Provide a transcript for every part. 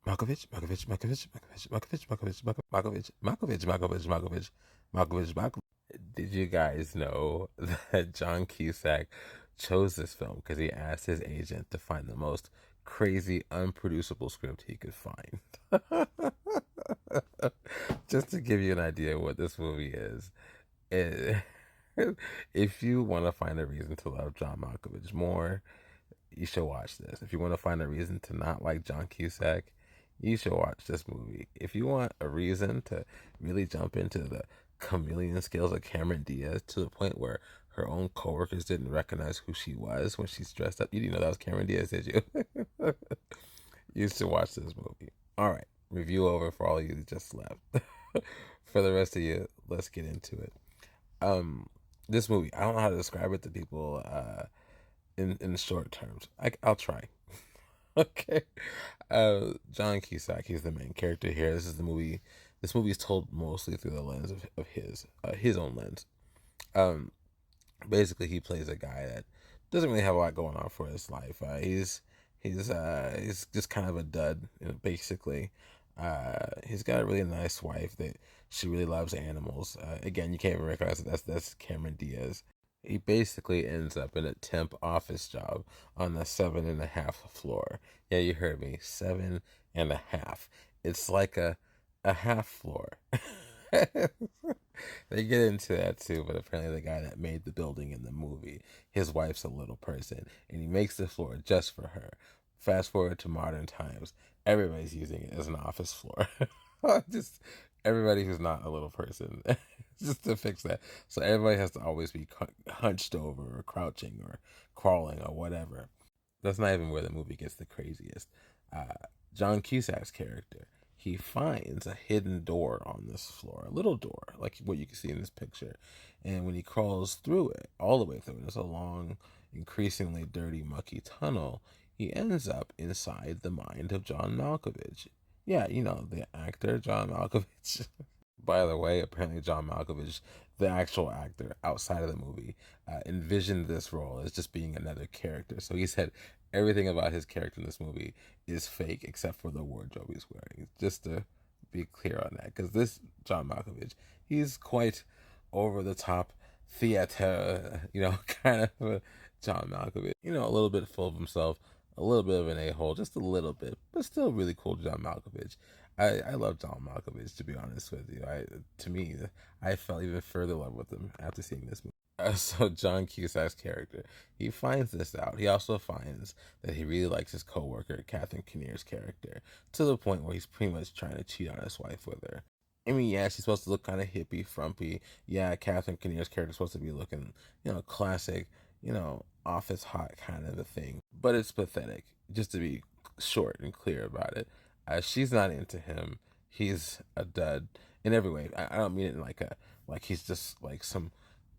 Malkovich, Malkovich, Malkovich, Malkovich, Malkovich, Malkovich, Malkovich, Malkovich, Malkovich, Malkovich, Malkovich, Malkovich. Did you guys know that John Cusack chose this film because he asked his agent to find the most crazy, unproducible script he could find? Just to give you an idea of what this movie is. It, if you want to find a reason to love John Malkovich more, you should watch this. If you want to find a reason to not like John Cusack, you should watch this movie. If you want a reason to really jump into the chameleon skills of Cameron Diaz to the point where her own coworkers didn't recognize who she was when she's dressed up, you didn't know that was Cameron Diaz, did you? You should watch this movie. All right, review over for all you that just left. For the rest of you, let's get into it. Um, this movie, I don't know how to describe it to people. In short terms. I'll try. Okay. John Cusack, he's the main character here. This is the movie. This movie is told mostly through the lens of his own lens. Um, Basically, he plays a guy that doesn't really have a lot going on for his life. He's just kind of a dud, basically. He's got a really nice wife that she really loves animals. Again, you can't even recognize that that's Cameron Diaz. He basically ends up in a temp office job on the 7.5 floor. Yeah, you heard me, 7.5. It's like a half floor. They get into that too, but apparently the guy that made the building in the movie, his wife's a little person, and he makes the floor just for her. Fast forward to modern times, everybody's using it as an office floor. Just everybody who's not a little person, just to fix that. So everybody has to always be hunched over or crouching or crawling or whatever. That's not even where the movie gets the craziest. Uh, John Cusack's character, he finds a hidden door on this floor, a little door, like what you can see in this picture. And when he crawls through it, all the way through it, it's a long, increasingly dirty, mucky tunnel. He ends up inside the mind of John Malkovich. Yeah, the actor, John Malkovich. By the way, apparently John Malkovich, the actual actor outside of the movie, envisioned this role as just being another character. So he said everything about his character in this movie is fake except for the wardrobe he's wearing. Just to be clear on that, because this John Malkovich, he's quite over the top theater, kind of a John Malkovich. A little bit full of himself, a little bit of an a-hole, just a little bit, but still really cool John Malkovich. I love John Malkovich, to be honest with you. To me, I fell even further in love with him after seeing this movie. So John Cusack's character, he finds this out. He also finds that he really likes his coworker, Catherine Kinnear's character, to the point where he's pretty much trying to cheat on his wife with her. I mean, yeah, she's supposed to look kind of hippie, frumpy. Yeah, Catherine Kinnear's character is supposed to be looking, classic, office hot kind of a thing. But it's pathetic, just to be short and clear about it. She's not into him. He's a dud in every way. I don't mean it in like he's just like some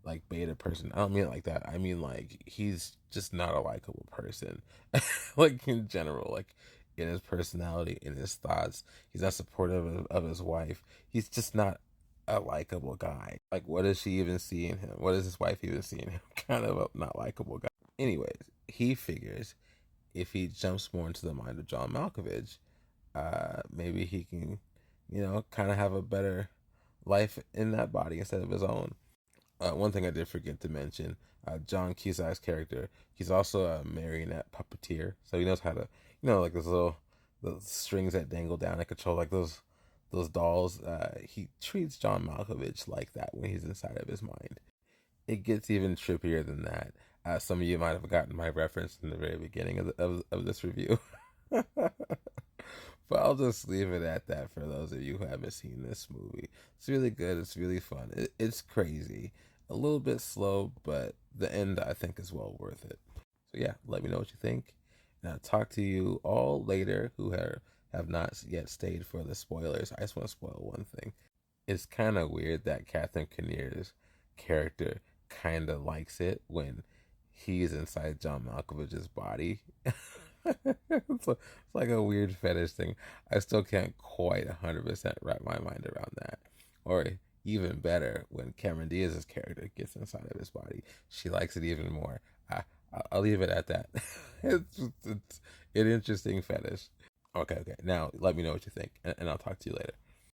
like beta person. I don't mean it like that. I mean like he's just not a likable person. Like in general, like in his personality, in his thoughts, he's not supportive of his wife. He's just not a likable guy. Like, what does she even see in him? What does his wife even see in him? Kind of a not likable guy. Anyways, he figures if he jumps more into the mind of John Malkovich, maybe he can, kind of have a better life in that body instead of his own. One thing I did forget to mention, John Cusack's character, he's also a marionette puppeteer, so he knows how to, like those strings that dangle down and control like those dolls. He treats John Malkovich like that when he's inside of his mind. It gets even trippier than that. Some of you might have gotten my reference in the very beginning of this review. But I'll just leave it at that for those of you who haven't seen this movie. It's really good. It's really fun. It's crazy. A little bit slow, but the end I think is well worth it. So yeah, let me know what you think. And I'll talk to you all later who have not yet stayed for the spoilers. I just want to spoil one thing. It's kind of weird that Catherine Kinnear's character kind of likes it when he's inside John Malkovich's body. It's like a weird fetish thing. I still can't quite 100% wrap my mind around that. Or even better, when Cameron Diaz's character gets inside of his body, she likes it even more. I'll leave it at that. It's an interesting fetish. Okay, okay. Now let me know what you think, and I'll talk to you later.